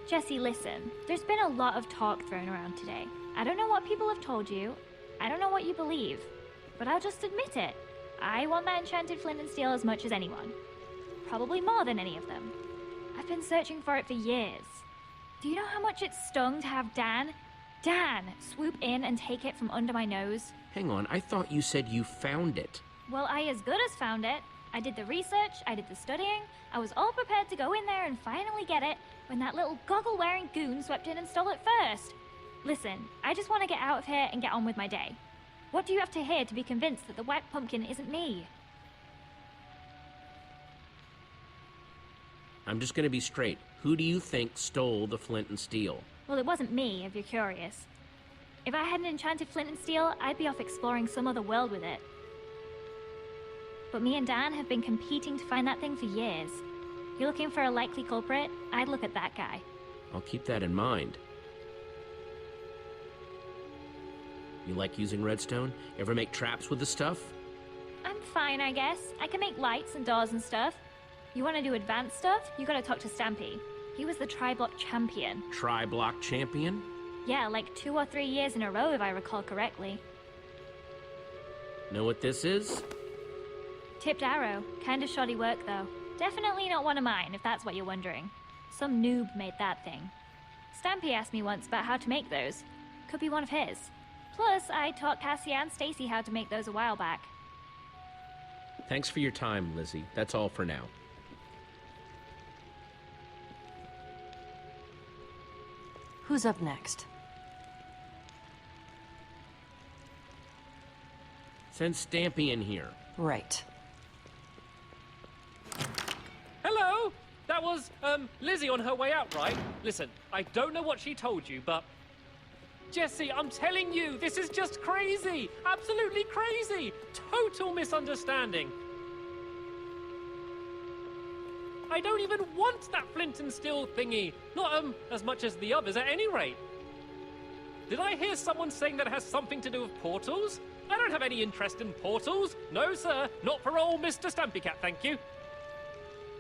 Jesse, listen. There's been a lot of talk thrown around today. I don't know what people have told you. I don't know what you believe. But I'll just admit it. I want that enchanted flint and steel as much as anyone. Probably more than any of them. I've been searching for it for years. Do you know how much it stung to have Dan, swoop in and take it from under my nose? Hang on, I thought you said you found it. Well, I as good as found it. I did the research, I did the studying, I was all prepared to go in there and finally get it when that little goggle-wearing goon swept in and stole it first. Listen, I just want to get out of here and get on with my day. What do you have to hear to be convinced that the white pumpkin isn't me? I'm just gonna be straight. Who do you think stole the flint and steel? Well, it wasn't me, if you're curious. If I had an enchanted flint and steel, I'd be off exploring some other world with it. But me and Dan have been competing to find that thing for years. You're looking for a likely culprit? I'd look at that guy. I'll keep that in mind. You like using redstone? Ever make traps with the stuff? I'm fine, I guess. I can make lights and doors and stuff. You want to do advanced stuff? You gotta talk to Stampy. He was the Tri-Block champion. Tri-Block champion? Yeah, like 2 or 3 years in a row, if I recall correctly. Know what this is? Tipped arrow. Kinda shoddy work, though. Definitely not one of mine, if that's what you're wondering. Some noob made that thing. Stampy asked me once about how to make those. Could be one of his. Plus, I taught Cassie and Stacy how to make those a while back. Thanks for your time, Lizzie. That's all for now. Who's up next? Send Stampy in here. Right. Hello! That was, Lizzie on her way out, right? Listen, I don't know what she told you, but... Jesse, I'm telling you, this is just crazy! Absolutely crazy! Total misunderstanding! I don't even want that flint and steel thingy! Not, as much as the others at any rate! Did I hear someone saying that it has something to do with portals? I don't have any interest in portals! No, sir, not for old Mr. Stampy Cat, thank you!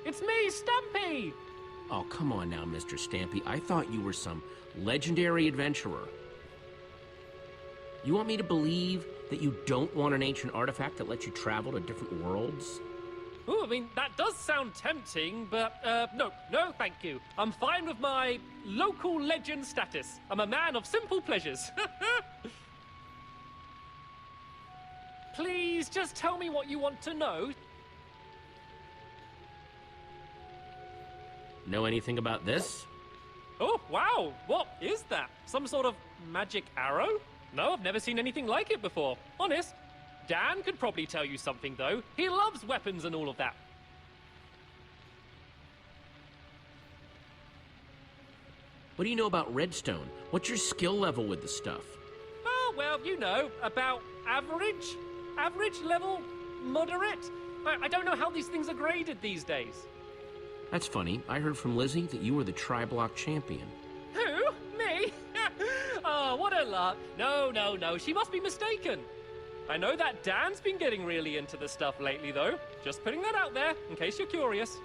It's me, Stampy! Oh, come on now, Mr. Stampy. I thought you were some legendary adventurer. You want me to believe that you don't want an ancient artifact that lets you travel to different worlds? Ooh, I mean, that does sound tempting, but, no, thank you. I'm fine with my local legend status. I'm a man of simple pleasures. Please, just tell me what you want to know. Know anything about this? Oh, wow, what is that? Some sort of magic arrow? No, I've never seen anything like it before, honest. Dan could probably tell you something, though. He loves weapons and all of that. What do you know about redstone? What's your skill level with the stuff? Oh, well, you know, about average? Average level? Moderate? I don't know how these things are graded these days. That's funny. I heard from Lizzie that you were the Tri-Block champion. Who? Me? Oh, what a lark. No, she must be mistaken. I know that Dan's been getting really into the stuff lately, though. Just putting that out there, in case you're curious.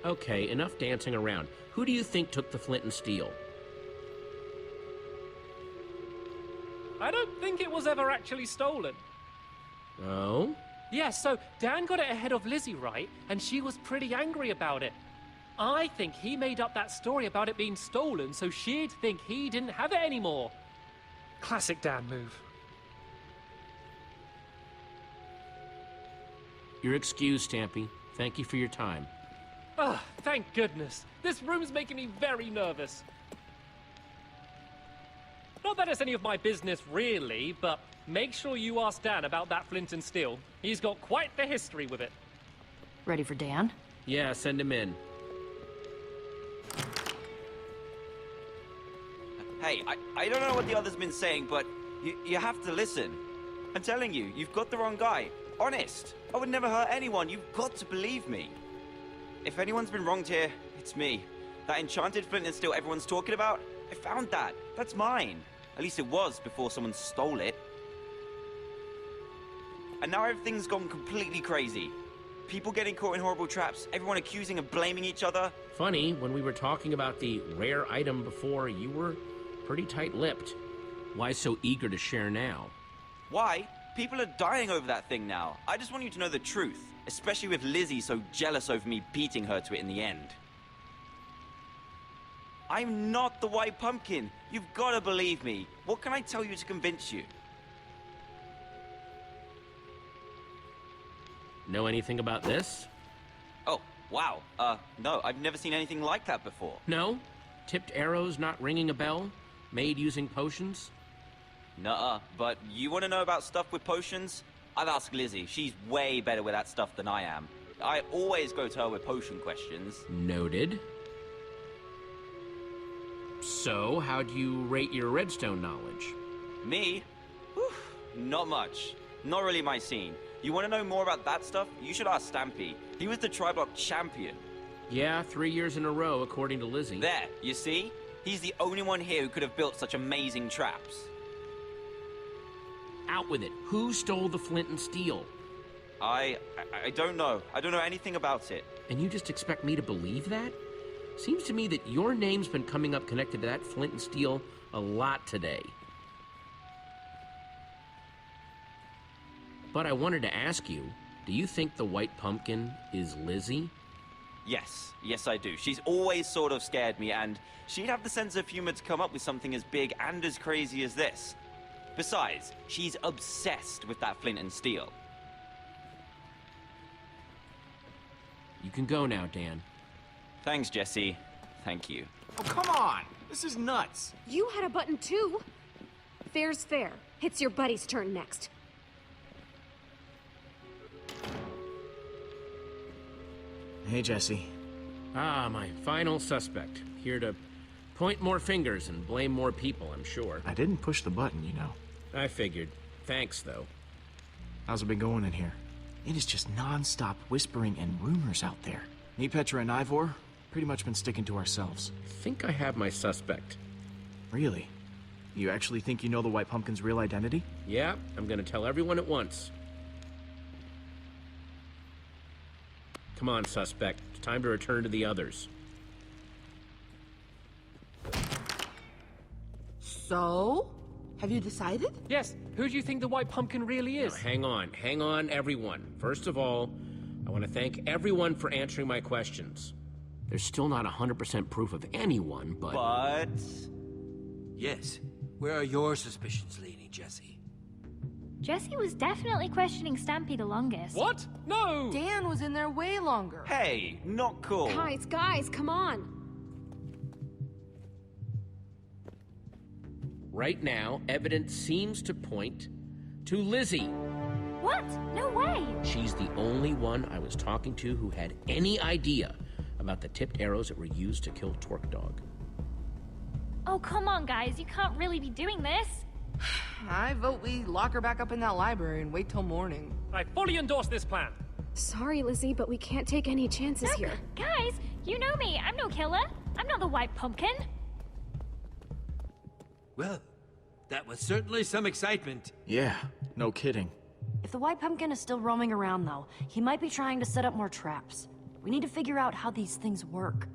Okay, enough dancing around. Who do you think took the flint and steel? I don't think it was ever actually stolen. Oh? Yeah, so Dan got it ahead of Lizzie, right? And she was pretty angry about it. I think he made up that story about it being stolen so she'd think he didn't have it anymore. Classic Dan move. You're excused, Stampy. Thank you for your time. Ah, thank goodness. This room's making me very nervous. Not that it's any of my business, really, but make sure you ask Dan about that flint and steel. He's got quite the history with it. Ready for Dan? Yeah, send him in. Hey, I don't know what the other's been saying, but you have to listen. I'm telling you, you've got the wrong guy. Honest. I would never hurt anyone. You've got to believe me. If anyone's been wronged here, it's me. That enchanted flint and steel everyone's talking about, I found that. That's mine. At least it was before someone stole it. And now everything's gone completely crazy. People getting caught in horrible traps, everyone accusing and blaming each other. Funny, when we were talking about the rare item before, you were pretty tight-lipped. Why so eager to share now? Why? People are dying over that thing now. I just want you to know the truth, especially with Lizzie so jealous over me beating her to it in the end. I'm not the White Pumpkin. You've got to believe me. What can I tell you to convince you? Know anything about this? Oh, wow. No, I've never seen anything like that before. No? Tipped arrows not ringing a bell? Made using potions? Nuh-uh, but you want to know about stuff with potions? I've asked Lizzie. She's way better with that stuff than I am. I always go to her with potion questions. Noted. So, how do you rate your redstone knowledge? Me? Whew, not much. Not really my scene. You want to know more about that stuff? You should ask Stampy. He was the Triblock champion. Yeah, 3 years in a row, according to Lizzie. There, you see? He's the only one here who could have built such amazing traps. Out with it. Who stole the flint and steel? I don't know. I don't know anything about it. And you just expect me to believe that? Seems to me that your name's been coming up connected to that flint and steel a lot today. But I wanted to ask you, do you think the White Pumpkin is Lizzie? Yes, I do. She's always sort of scared me, and she'd have the sense of humor to come up with something as big and as crazy as this. Besides, she's obsessed with that flint and steel. You can go now, Dan. Thanks, Jesse. Thank you. Oh, come on! This is nuts! You had a button too. Fair's fair. It's your buddy's turn next. Hey, Jesse. Ah, my final suspect. Here to point more fingers and blame more people, I'm sure. I didn't push the button, you know. I figured. Thanks, though. How's it been going in here? It is just non-stop whispering and rumors out there. Me, Petra, and Ivor, pretty much been sticking to ourselves. I think I have my suspect. Really? You actually think you know the White Pumpkin's real identity? Yeah, I'm gonna tell everyone at once. Come on, suspect. It's time to return to the others. So? Have you decided? Yes, who do you think the White Pumpkin really is? Now, hang on, everyone. First of all, I want to thank everyone for answering my questions. There's still not 100% proof of anyone, but... Yes. Where are your suspicions leaning, Jesse? Jesse was definitely questioning Stampy the longest. What? No! Dan was in there way longer. Hey, not cool. Guys, come on. Right now, evidence seems to point to Lizzie. What? No way! She's the only one I was talking to who had any idea about the tipped arrows that were used to kill Torque Dog. Oh, come on, guys. You can't really be doing this. I vote we lock her back up in that library and wait till morning. I fully endorse this plan. Sorry, Lizzie, but we can't take any chances here. Guys, you know me. I'm no killer. I'm not the White Pumpkin. Well, that was certainly some excitement. Yeah, no kidding. If the White Pumpkin is still roaming around, though, he might be trying to set up more traps. We need to figure out how these things work.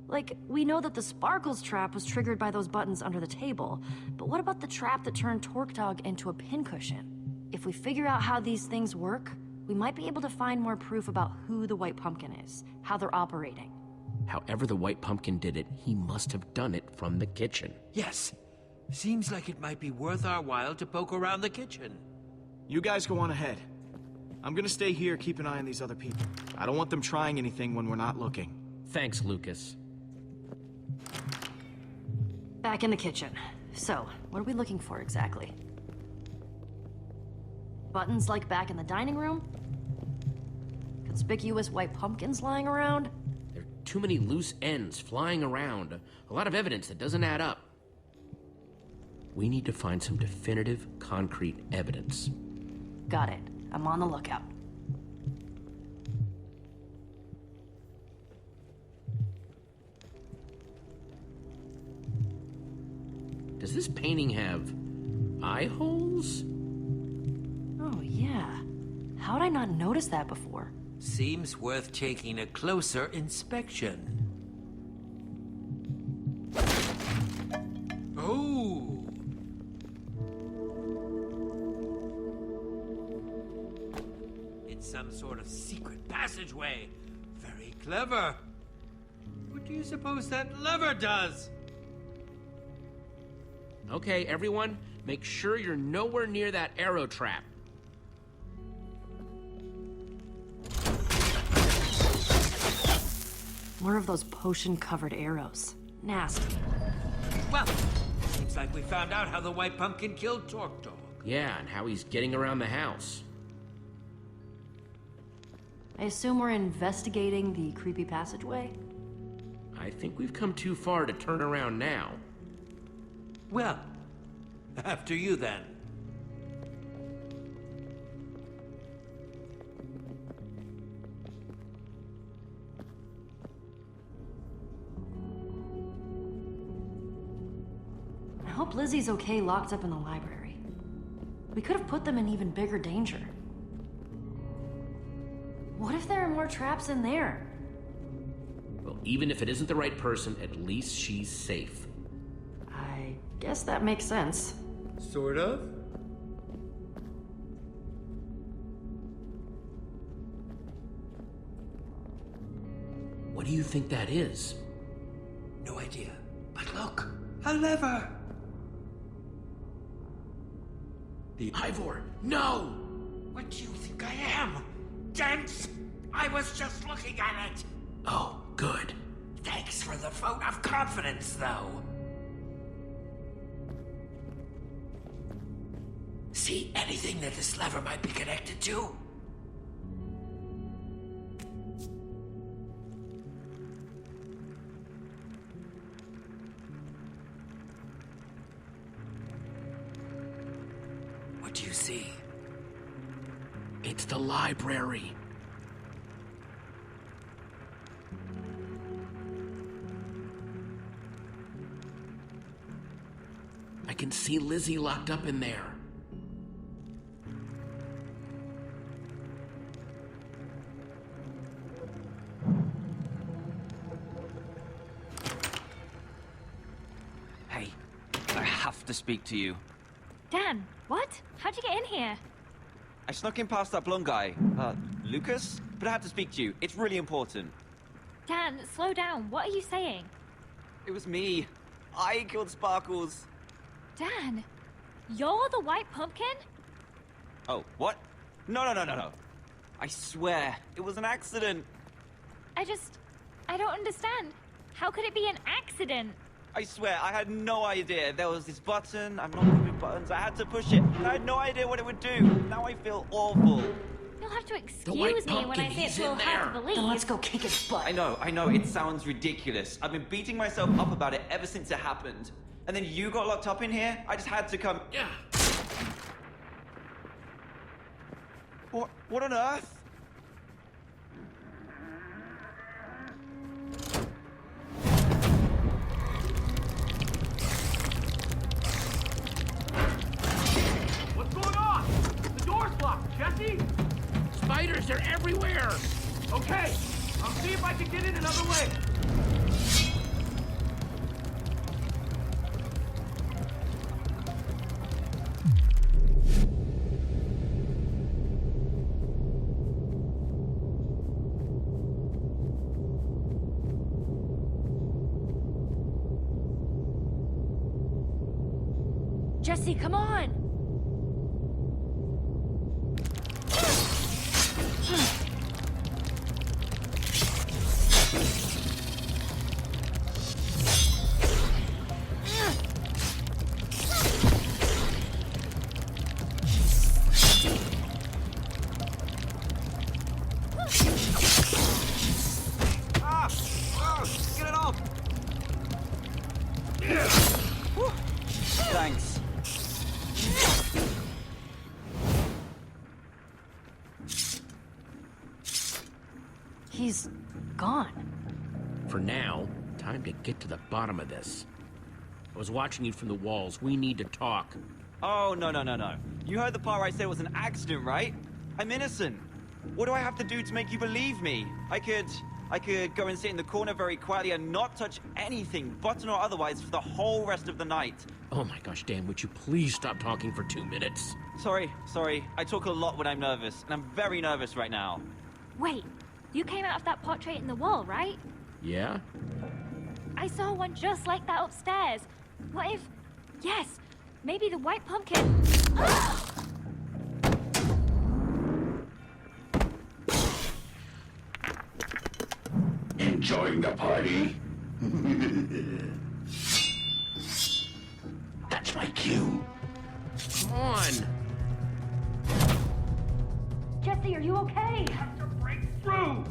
Like, we know that the Sparkles trap was triggered by those buttons under the table, but what about the trap that turned Torque Dog into a pincushion? If we figure out how these things work, we might be able to find more proof about who the White Pumpkin is, how they're operating. However the White Pumpkin did it, he must have done it from the kitchen. Yes. Seems like it might be worth our while to poke around the kitchen. You guys go on ahead. I'm gonna stay here, keep an eye on these other people. I don't want them trying anything when we're not looking. Thanks, Lucas. Back in the kitchen. So, what are we looking for exactly? Buttons like back in the dining room? Conspicuous white pumpkins lying around? There are too many loose ends flying around. A lot of evidence that doesn't add up. We need to find some definitive, concrete evidence. Got it. I'm on the lookout. Does this painting have eye holes? Oh, yeah. How'd I not notice that before? Seems worth taking a closer inspection. Oh! It's some sort of secret passageway. Very clever. What do you suppose that lever does? Okay, everyone, make sure you're nowhere near that arrow trap. More of those potion-covered arrows. Nasty. Well, seems like we found out how the White Pumpkin killed Torque Dog. Yeah, and how he's getting around the house. I assume we're investigating the creepy passageway? I think we've come too far to turn around now. Well, after you then. I hope Lizzie's okay locked up in the library. We could have put them in even bigger danger. What if there are more traps in there? Well, even if it isn't the right person, at least she's safe. I guess that makes sense. Sort of? What do you think that is? No idea. But look, a lever! Ivor, no! What do you think I am? Dense? I was just looking at it! Oh, good. Thanks for the vote of confidence, though. See anything that this lever might be connected to? What do you see? It's the library. I can see Lizzie locked up in there. Hey, I have to speak to you. Dan, what? How'd you get in here? I snuck in past that blonde guy, Lucas, but I had to speak to you. It's really important. Dan, slow down. What are you saying? It was me. I killed Sparkles. Dan, you're the White Pumpkin? Oh, what? No. I swear, it was an accident. I don't understand. How could it be an accident? I swear, I had no idea. There was this button. I'm not good with buttons. I had to push it. I had no idea what it would do. Now I feel awful. You'll have to White excuse me when I Pumpkin, say it's he's a little in hard to there. believe. Then let's go kick his butt. I know. It sounds ridiculous. I've been beating myself up about it ever since it happened. And then you got locked up in here. I just had to come. Yeah. What on earth? What's going on? The door's locked, Jesse! Spiders, they're everywhere! Okay, I'll see if I can get in another way. Jesse, come on! Get it off! Whew. Thanks. He's gone. For now, time to get to the bottom of this. I was watching you from the walls. We need to talk. Oh, no. You heard the part where I said it was an accident, right? I'm innocent. What do I have to do to make you believe me? I could go and sit in the corner very quietly and not touch anything, button or otherwise, for the whole rest of the night. Oh my gosh, Dan, would you please stop talking for 2 minutes? Sorry. I talk a lot when I'm nervous, and I'm very nervous right now. Wait, you came out of that portrait in the wall, right? Yeah? I saw one just like that upstairs. What if... Yes, maybe the white pumpkin... Enjoying the party? That's my cue. Come on! Jesse, are you okay? Have to break through!